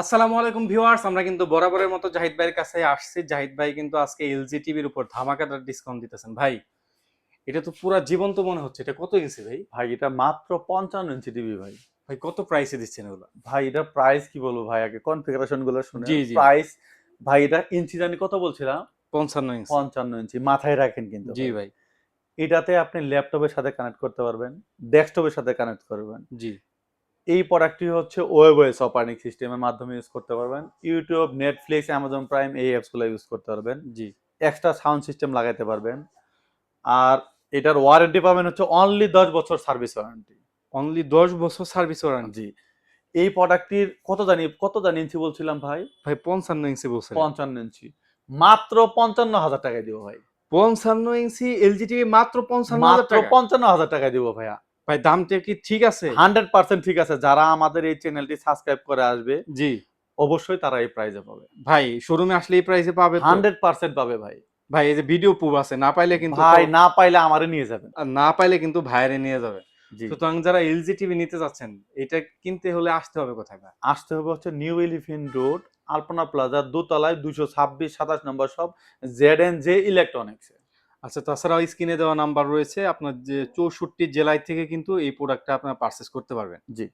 আসসালামু আলাইকুম ভিউয়ার্স, আমরা কিন্তু বরাবরের মতো জাহিদ ভাইয়ের কাছে আসছি। জাহিদ ভাই কিন্তু আজকে এলজি টিভির উপর ধামাকাদার ডিসকাউন্ট দিতেছেন ভাই। এটা তো পুরা জীবন্ত মনে হচ্ছে। এটা কত ইঞ্চি ভাই? ভাই এটা মাত্র 55 ইঞ্চি টিভি ভাই। ভাই কত প্রাইসে দিচ্ছেন এগুলো? ভাই এটা প্রাইস কি বলবো ভাই, আগে কনফিগারেশন গুলো শুনে জি জি। প্রাইস। ভাই এটা ইঞ্চি জানি কত বলছিলাম? 55 ইঞ্চি। 55 ইঞ্চি, মাথায় রাখেন কিন্তু জি ভাই। ভাই। এটাতে আপনি ল্যাপটপের সাথে কানেক্ট করতে পারবেন, ডেস্কটপের সাথে কানেক্ট করবেন। জি এই প্রোডাক্টটি হচ্ছে ওয়েবওয়েস অপারেটিং সিস্টেমের মাধ্যমে ইউজ করতে পারবেন। ইউটিউব, নেটফ্লিক্স, অ্যামাজন প্রাইম এই অ্যাপস গুলো ইউজ করতে পারবেন। জি। এক্সট্রা সাউন্ড সিস্টেম লাগাইতে পারবেন। আর এটার ওয়ারেন্টি পাবেন হচ্ছে অনলি 10 বছর সার্ভিস ওয়ারেন্টি। অনলি 10 বছর সার্ভিস ওয়ারেন্টি। জি। এই প্রোডাক্টটির কত জানি ইঞ্চি বলছিলাম ভাই? ভাই 55 ইঞ্চি বলছিলেন। 55 ইঞ্চি। মাত্র 55,000 টাকায় দিব ভাই। 55 ইঞ্চি এলজি টিভি মাত্র 55,000 মাত্র টাকা। 55,000 টাকায় দিব ভাইয়া। ভাই দামটা কি ঠিক আছে? 100% ঠিক আছে। যারা আমাদের এই চ্যানেলটি সাবস্ক্রাইব করে আসবে, জি। অবশ্যই তারা এই প্রাইজে পাবে। ভাই শোরুমে আসলে এই প্রাইসে পাবে তো? 100% পাবে ভাই। ভাই এই যে ভিডিও প্রুফ আছে, না পাইলে কিন্তু ভাই না পাইলে আমারে নিয়ে যাবেন। আর না পাইলে কিন্তু ভাইরে নিয়ে যাবে। জি। সুতরাং যারা এলজি টিভি নিতে যাচ্ছেন, এটা কিনতে হলে আসতে হবে কোথায় ভাই? আসতে হবে হচ্ছে নিউ এলিফ্যান্ট রোড, আলপনা প্লাজার দোতলায় 226-27 নম্বর শপ, জেড&জে ইলেকট্রনিক্স। আচ্ছা, তাছাড়াও স্ক্রিনে দেওয়া নাম্বার রয়েছে। আপনার যে 64 জেলায় থেকে কিন্তু এই প্রোডাক্টটা আপনারা পারচেজ করতে পারবেন। জি।